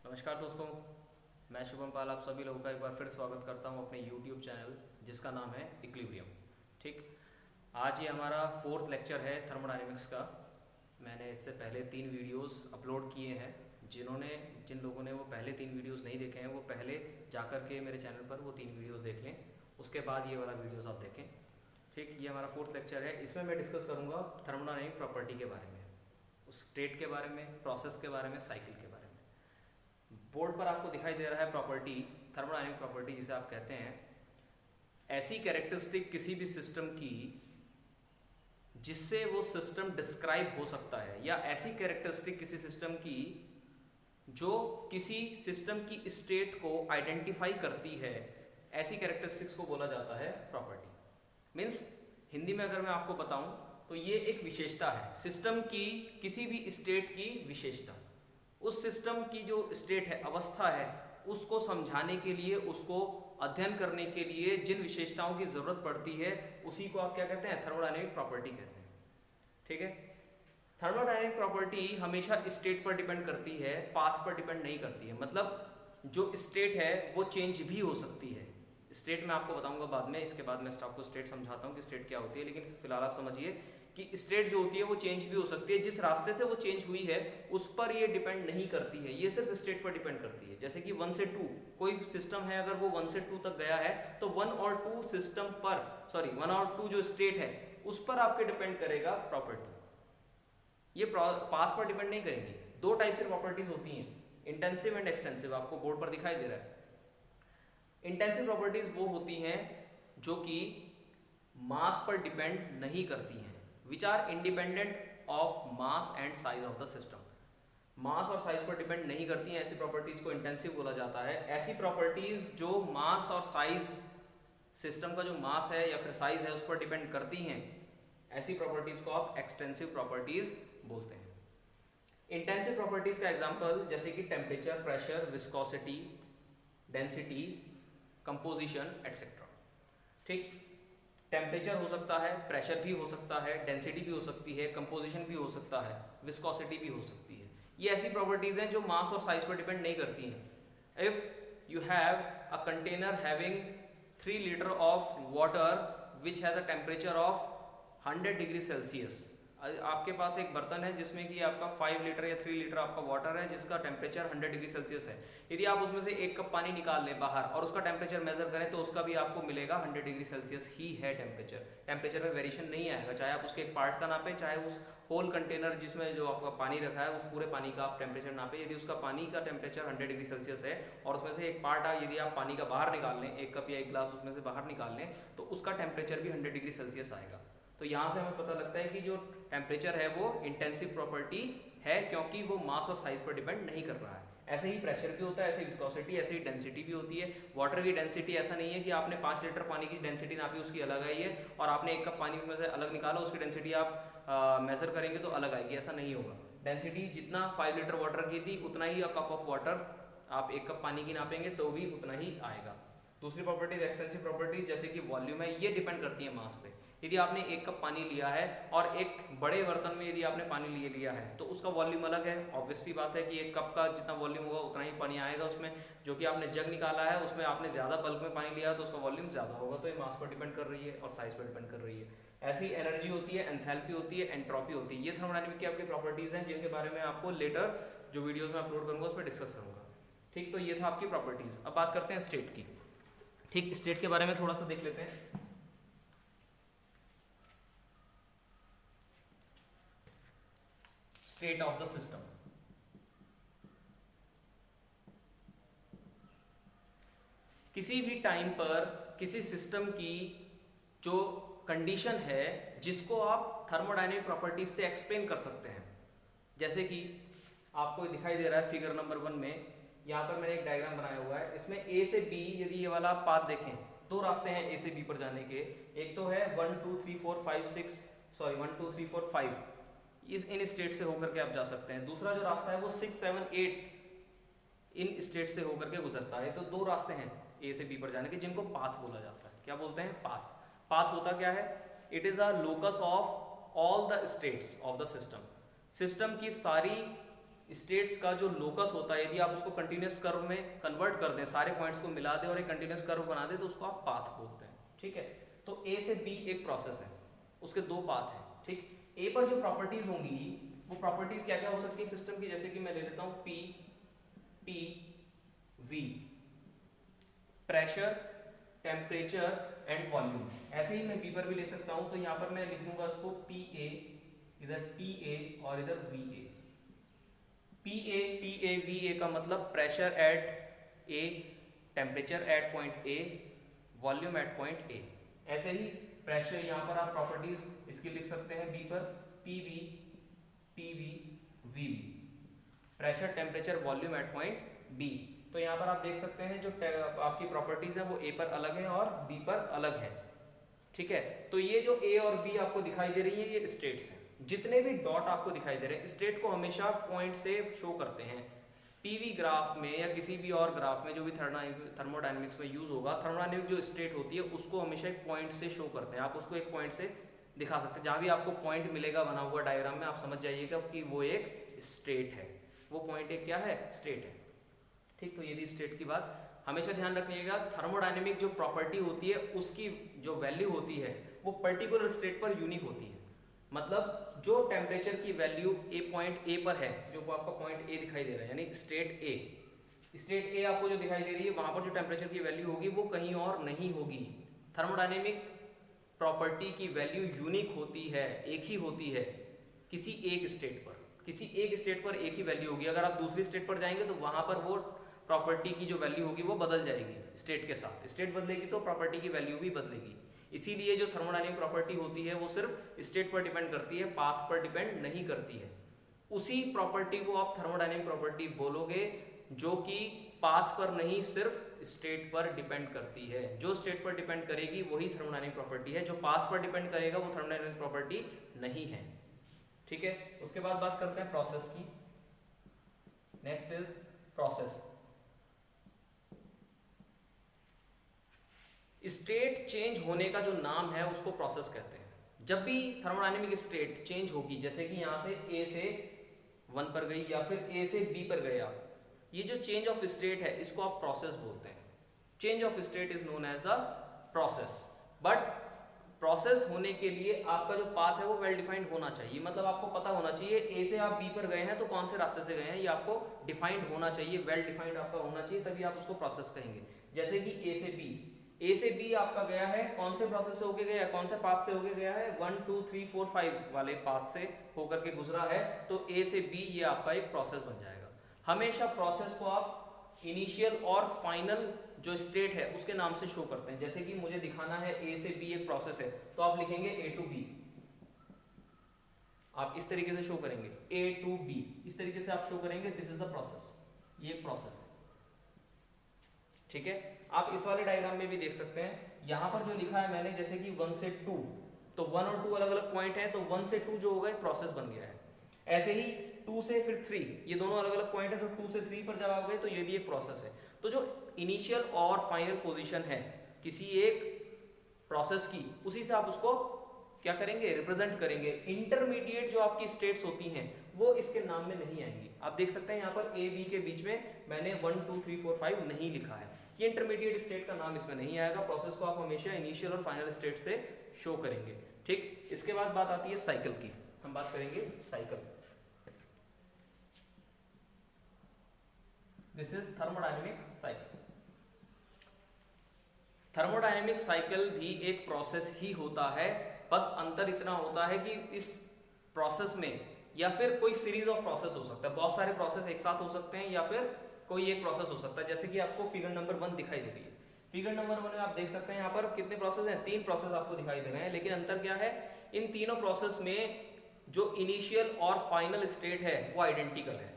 नमस्कार दोस्तों, मैं शुभम पाल आप सभी लोगों का एक बार फिर स्वागत करता हूं अपने YouTube चैनल जिसका नाम है इक्विलिब्रियम। ठीक, आज ये हमारा 4th लेक्चर है थर्मोडायनेमिक्स का। मैंने इससे पहले 3 वीडियोस अपलोड किए हैं। जिन लोगों ने वो पहले 3 वीडियोस नहीं देखे हैं वो पहले जाकर के मेरे चैनल पर वो 3 वीडियोस देख लें, उसके बाद ये वाला वीडियोस आप देखें। ठीक, ये हमारा 4th लेक्चर है। इसमें मैं डिस्कस करूँगा थर्मोडायनेमिक प्रॉपर्टी के बारे में, उस स्टेट के बारे में, प्रोसेस के बारे में, साइकिल के बारे में। बोर्ड पर आपको दिखाई दे रहा है प्रॉपर्टी, थर्मोडायनेमिक प्रॉपर्टी जिसे आप कहते हैं, ऐसी कैरेक्टरिस्टिक किसी भी सिस्टम की जिससे वो सिस्टम डिस्क्राइब हो सकता है, या ऐसी कैरेक्टरिस्टिक किसी सिस्टम की जो किसी सिस्टम की स्टेट को आइडेंटिफाई करती है, ऐसी कैरेक्टरिस्टिक्स को बोला जाता है प्रॉपर्टी। मीन्स हिंदी में अगर मैं आपको बताऊं तो ये एक विशेषता है, सिस्टम की किसी भी स्टेट की विशेषता। उस सिस्टम की जो स्टेट है, अवस्था है, उसको समझाने के लिए, उसको अध्ययन करने के लिए जिन विशेषताओं की जरूरत पड़ती है उसी को आप क्या कहते हैं, थर्मोडायनेमिक प्रॉपर्टी कहते हैं। ठीक है, थर्मोडायनेमिक प्रॉपर्टी हमेशा स्टेट पर डिपेंड करती है, पाथ पर डिपेंड नहीं करती है। मतलब जो स्टेट है वो चेंज भी हो सकती है। स्टेट मैं आपको बताऊंगा बाद में, इसके बाद मैं आपको स्टेट समझाता हूँ कि स्टेट क्या होती है, लेकिन फिलहाल आप समझिए कि स्टेट जो होती है वो चेंज भी हो सकती है। जिस रास्ते से वो चेंज हुई है उस पर ये डिपेंड नहीं करती है, ये सिर्फ स्टेट पर डिपेंड करती है। जैसे कि 1 से 2 कोई सिस्टम है, अगर वो 1 से 2 तक गया है तो 1 और 2 सिस्टम पर, 1 और 2 जो स्टेट है उस पर आपके डिपेंड करेगा प्रॉपर्टी। ये पाथ पर डिपेंड नहीं करेंगी। 2 टाइप की प्रॉपर्टीज होती हैं, इंटेंसिव एंड एक्सटेंसिव, आपको बोर्ड पर दिखाई दे रहा है। इंटेंसिव प्रॉपर्टीज वो होती हैं जो कि मास पर डिपेंड नहीं करती हैं, which are independent of mass and size of the system. Mass और साइज पर डिपेंड नहीं करती हैं, ऐसी प्रॉपर्टीज को इंटेंसिव बोला जाता है। ऐसी प्रॉपर्टीज जो मास और साइज, सिस्टम का जो मास है या फिर साइज है उस पर डिपेंड करती हैं, ऐसी प्रॉपर्टीज को आप एक्सटेंसिव प्रॉपर्टीज बोलते हैं। इंटेंसिव प्रॉपर्टीज का एग्जांपल जैसे कि temperature, pressure, viscosity, density, composition etcetera. ठीक, टेम्परेचर हो सकता है, प्रेशर भी हो सकता है, डेंसिटी भी हो सकती है, कंपोजिशन भी हो सकता है, विस्कोसिटी भी हो सकती है। ये ऐसी प्रॉपर्टीज हैं जो मास और साइज पर डिपेंड नहीं करती हैं। If you have a container having 3 litre of water which has a temperature of 100 degree Celsius, आपके पास एक बर्तन है जिसमें कि आपका 5 लीटर या 3 लीटर आपका वाटर है जिसका टेम्परेचर 100 डिग्री सेल्सियस है। यदि आप उसमें से 1 कप पानी निकाल लें बाहर और उसका टेम्परेचर मेजर करें तो उसका भी आपको मिलेगा 100 डिग्री सेल्सियस ही है टेम्परेचर। टेम्परेचर में वेरिएशन नहीं आएगा, चाहे आप उसके एक पार्ट का नापें, चाहे उस होल कंटेनर जिसमें जो आपका पानी रखा है उस पूरे पानी का आप टेम्परेचर नापें। यदि उसका पानी का टेम्परेचर 100 डिग्री सेल्सियस है और उसमें से एक पार्ट यदि आप पानी का बाहर निकाल लें, 1 कप या 1 गिलास उसमें से बाहर निकाल लें तो उसका टेम्परेचर भी 100 डिग्री सेल्सियस आएगा। तो यहाँ से हमें पता लगता है कि जो टेम्परेचर है वो इंटेंसिव प्रॉपर्टी है, क्योंकि वो मास और साइज पर डिपेंड नहीं कर रहा है। ऐसे ही प्रेशर भी होता है, ऐसे विस्कोसिटी, ऐसे ही डेंसिटी भी होती है। वाटर की डेंसिटी ऐसा नहीं है कि आपने 5 लीटर पानी की डेंसिटी नापी उसकी अलग आई है और आपने 1 कप पानी उसमें से अलग निकाला उसकी डेंसिटी आप मेजर करेंगे तो अलग आएगी, ऐसा नहीं होगा। डेंसिटी जितना 5 लीटर वाटर की थी उतना ही कप ऑफ वाटर आप 1 कप पानी की नापेंगे तो भी उतना ही आएगा। दूसरी प्रॉपर्टीज एक्सटेंसिव प्रॉपर्टीज जैसे कि वॉल्यूम है, ये डिपेंड करती है मास पे। यदि आपने 1 कप पानी लिया है और एक बड़े बर्तन में यदि आपने पानी लिया है तो उसका वॉल्यूम अलग है। ऑब्वियस सी बात है कि 1 कप का जितना वॉल्यूम होगा उतना ही पानी आएगा उसमें। जो कि आपने जग निकाला है उसमें आपने ज़्यादा बल्क में पानी लिया है तो उसका वॉल्यूम ज़्यादा होगा। तो ये मास पर डिपेंड कर रही है और साइज पर डिपेंड कर रही है। ऐसी एनर्जी होती है, एंथैल्पी होती है, एंट्रोपी होती है। ये थर्मोडायनामिक्स की आपकी प्रॉपर्टीज़ हैं जिनके बारे में आपको लेटर जो वीडियोज़ में अपलोड करूँगा उस पर डिस्कस करूँगा। ठीक, तो ये था आपकी प्रॉपर्टीज़। अब बात करते हैं स्टेट की। ठीक, स्टेट के बारे में थोड़ा सा देख लेते हैं। स्टेट ऑफ द सिस्टम, किसी भी टाइम पर किसी सिस्टम की जो कंडीशन है जिसको आप थर्मोडायनेमिक प्रॉपर्टीज से एक्सप्लेन कर सकते हैं। जैसे कि आपको दिखाई दे रहा है फिगर नंबर 1 में, यहाँ पर मैंने एक डायग्राम बनाया हुआ है। इसमें ए से बी, यदि ये वाला आप पाथ देखें, 2 रास्ते हैं ए से बी पर जाने के। एक तो है 1 2 3 4 5 6 1 2 3 4 5, इन स्टेट से होकर के आप जा सकते हैं। दूसरा जो रास्ता है वो 6 7 8 इन स्टेट से होकर के गुजरता है। तो 2 रास्ते हैं ए से बी पर जाने के जिनको पाथ बोला जाता है। क्या बोलते हैं? पाथ। पाथ होता क्या है? It is a locus of all the states of the system. System की सारी स्टेट्स का जो लोकस होता है, यदि आप उसको कंटिन्यूस कर्व में कन्वर्ट कर दें, सारे पॉइंट्स को मिला दें और एक कंटिन्यूस कर्व बना दें, तो उसको आप पाथ बोलते हैं। ठीक है, तो ए से बी एक प्रोसेस है, उसके दो पाथ हैं। ठीक, ए पर जो प्रॉपर्टीज होंगी वो प्रॉपर्टीज क्या क्या हो सकती है सिस्टम की, जैसे कि मैं ले लेता हूं P T V, pressure, temperature and volume. ऐसे ही मैं बी पर भी ले सकता हूं, तो यहां पर मैं लिख दूंगा इसको पी ए, इधर पी ए और इधर V A. P A V A का मतलब pressure at A, temperature at point A, volume at point A. ऐसे ही प्रेशर, यहाँ पर आप प्रॉपर्टीज इसकी लिख सकते हैं बी पर, P V V V, pressure, temperature, volume at point B. तो यहाँ पर आप देख सकते हैं जो आपकी प्रॉपर्टीज है वो ए पर अलग है और बी पर अलग है। ठीक है, तो ये जो ए और बी आपको दिखाई दे रही है ये स्टेट्स हैं। जितने भी डॉट आपको दिखाई दे रहे हैं स्टेट को हमेशा पॉइंट से शो करते हैं। पीवी ग्राफ में या किसी भी और ग्राफ में जो भी थर्मोडायनेमिक्स में यूज होगा, थर्मोडायनेमिक जो स्टेट होती है उसको हमेशा एक पॉइंट से शो करते हैं। आप उसको एक पॉइंट से दिखा सकते हैं, जहां भी आपको पॉइंट मिलेगा बना हुआ डायग्राम में, आप समझ जाइएगा कि वो एक स्टेट है, वो पॉइंट एक क्या है, स्टेट है। ठीक, तो ये भी स्टेट की बात हमेशा ध्यान रखिएगा। थर्मोडायनेमिक जो प्रॉपर्टी होती है उसकी जो वैल्यू होती है वो पर्टिकुलर स्टेट पर यूनिक होती है। मतलब जो टेम्परेचर की वैल्यू ए पॉइंट ए पर है, जो आपका पॉइंट ए दिखाई दे रहा है यानी स्टेट ए आपको जो दिखाई दे रही है वहां पर जो टेम्परेचर की वैल्यू होगी वो कहीं और नहीं होगी। थर्मोडायनेमिक प्रॉपर्टी की वैल्यू यूनिक होती है, एक ही होती है किसी एक स्टेट पर, किसी एक स्टेट पर एक ही वैल्यू होगी। अगर आप दूसरी स्टेट पर जाएंगे तो वहां पर वो प्रॉपर्टी की जो वैल्यू होगी वो बदल जाएगी स्टेट के साथ। स्टेट बदलेगी तो प्रॉपर्टी की वैल्यू भी बदलेगी। इसीलिए जो थर्मोडायनेमिक प्रॉपर्टी होती है वो सिर्फ स्टेट पर डिपेंड करती है, पाथ पर डिपेंड नहीं करती है। उसी प्रॉपर्टी को आप थर्मोडायनेमिक प्रॉपर्टी बोलोगे जो कि पाथ पर नहीं सिर्फ स्टेट पर डिपेंड करती है। जो स्टेट पर डिपेंड करेगी वही थर्मोडायनेमिक प्रॉपर्टी है, जो पाथ पर डिपेंड करेगा वो थर्मोडायनेमिक प्रॉपर्टी नहीं है। ठीक है, उसके बाद बात करते हैं प्रोसेस की। Next is process. State change होने का जो नाम है उसको प्रोसेस कहते हैं। जब भी थर्मोडायनेमिक स्टेट चेंज होगी, जैसे कि यहां से ए से 1 पर गई या फिर ए से बी पर गया, ये जो चेंज ऑफ स्टेट है इसको आप प्रोसेस बोलते हैं। Change of state is known as the process. But process होने के लिए आपका जो पाथ है वो वेल डिफाइंड होना चाहिए। मतलब आपको पता होना चाहिए ए से आप बी पर गए हैं तो कौन से रास्ते से गए हैं, ये आपको डिफाइंड होना चाहिए, वेल डिफाइंड आपका होना चाहिए, तभी आप उसको प्रोसेस कहेंगे। जैसे कि ए से बी आपका गया है, कौन से प्रोसेस से होके गया, कौन से पाथ से होके गया है, 1 2 3 4 5 वाले पाथ से होकर के गुजरा है, तो ए से बी ये आपका एक प्रोसेस बन जाएगा। हमेशा प्रोसेस को आप इनिशियल और फाइनल जो स्टेट है उसके नाम से शो करते हैं। जैसे कि मुझे दिखाना है ए से बी एक प्रोसेस है तो आप लिखेंगे ए टू बी, आप इस तरीके से शो करेंगे ए टू बी, इस तरीके से आप शो करेंगे दिस इज द प्रोसेस, ये एक प्रोसेस है। ठीक है, आप इस वाले डायग्राम में भी देख सकते हैं, यहां पर जो लिखा है मैंने जैसे कि 1 से 2, तो 1 और 2 अलग अलग पॉइंट है, तो 1 से 2 जो होगा एक प्रोसेस बन गया है। ऐसे ही 2 से फिर 3, ये दोनों अलग अलग पॉइंट है, तो 2 से 3 पर जब आप गए तो ये भी एक प्रोसेस है। तो जो इनिशियल और फाइनल पोजीशन है किसी एक प्रोसेस की, उसी से आप उसको क्या करेंगे, रिप्रेजेंट करेंगे। इंटरमीडिएट जो आपकी स्टेट्स होती हैं वो इसके नाम में नहीं आएंगी। आप देख सकते हैं यहाँ पर ए बी के बीच में मैंने 1 2 3 4 5 नहीं लिखा है, ये इंटरमीडिएट स्टेट का नाम इसमें नहीं आएगा। प्रोसेस को आप हमेशा इनिशियल और फाइनल स्टेट से शो करेंगे। ठीक, इसके बाद बात आती है साइकिल की। हम बात करेंगे cycle. This is thermodynamic cycle. Thermodynamic cycle भी एक प्रोसेस ही होता है, बस अंतर इतना होता है कि इस प्रोसेस में या फिर कोई सीरीज ऑफ प्रोसेस हो सकता है, बहुत सारे प्रोसेस एक साथ हो सकते हैं, या फिर कोई एक प्रोसेस हो सकता है। जैसे कि आपको फिगर नंबर 1 दिखाई दे रही है, फिगर नंबर 1 में आप देख सकते हैं यहाँ पर कितने प्रोसेस हैं, 3 प्रोसेस आपको दिखाई दे रहे हैं। लेकिन अंतर क्या है, इन तीनों प्रोसेस में जो इनिशियल और फाइनल स्टेट है वो आइडेंटिकल है।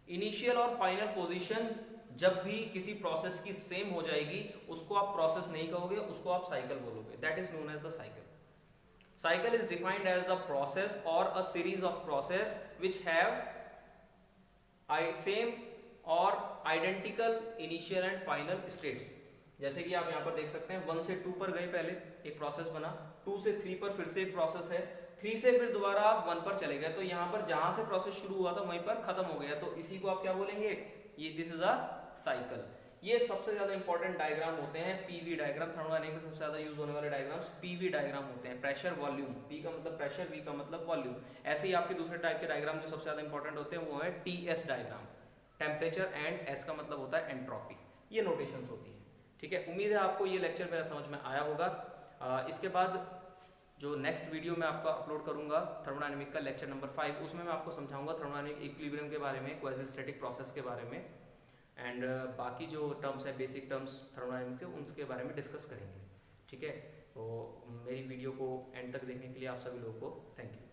इनिशियल और फाइनल पोजीशन जब भी किसी प्रोसेस की सेम हो जाएगी उसको आप प्रोसेस नहीं कहोगे, उसको आप साइकिल बोलोगे। That is known as the cycle. Cycle is defined as the process or a series of process which have same or identical initial and final states। जैसे कि आप यहाँ पर देख सकते हैं 1 से 2 पर गए, पहले एक प्रोसेस बना, 2 से 3 पर फिर से एक प्रोसेस है, 3 से फिर दोबारा आप 1 पर चले गए, तो यहाँ पर जहां से प्रोसेस शुरू हुआ था वहीं पर खत्म हो गया, तो इसी को आप क्या बोलेंगे, ये दिस इज अ साइकिल। ये सबसे ज्यादा इंपॉर्टेंट डायग्राम होते हैं, पीवी डायग्राम, थर्मोडायनेमिक्स में सबसे ज्यादा यूज होने वाले डायग्राम्स पीवी डायग्राम होते हैं, प्रेशर वॉल्यूम, पी का मतलब प्रेशर, वी का मतलब वॉल्यूम। ऐसे ही आपके दूसरे टाइप के डायग्राम जो सबसे ज्यादा इंपॉर्टेंट होते हैं वो है TS diagram, temperature and S का मतलब होता है एंट्रोपी। ये नोटेशंस होती है, ठीक है। उम्मीद है आपको ये लेक्चर मेरा समझ में आया होगा। इसके बाद जो नेक्स्ट वीडियो मैं आपका अपलोड करूंगा थर्मोडायनेमिक का लेक्चर नंबर 5, उसमें मैं आपको समझाऊंगा थर्मोडायनेमिक इक्विलिब्रियम के बारे में, क्वाजीस्टैटिक प्रोसेस के बारे में, एंड बाकी जो टर्म्स है बेसिक टर्म्स थर्मोडायनेमिक्स के, उसके बारे में डिस्कस करेंगे, ठीक है। तो मेरी वीडियो को एंड तक देखने के लिए आप सभी लोगों को थैंक यू।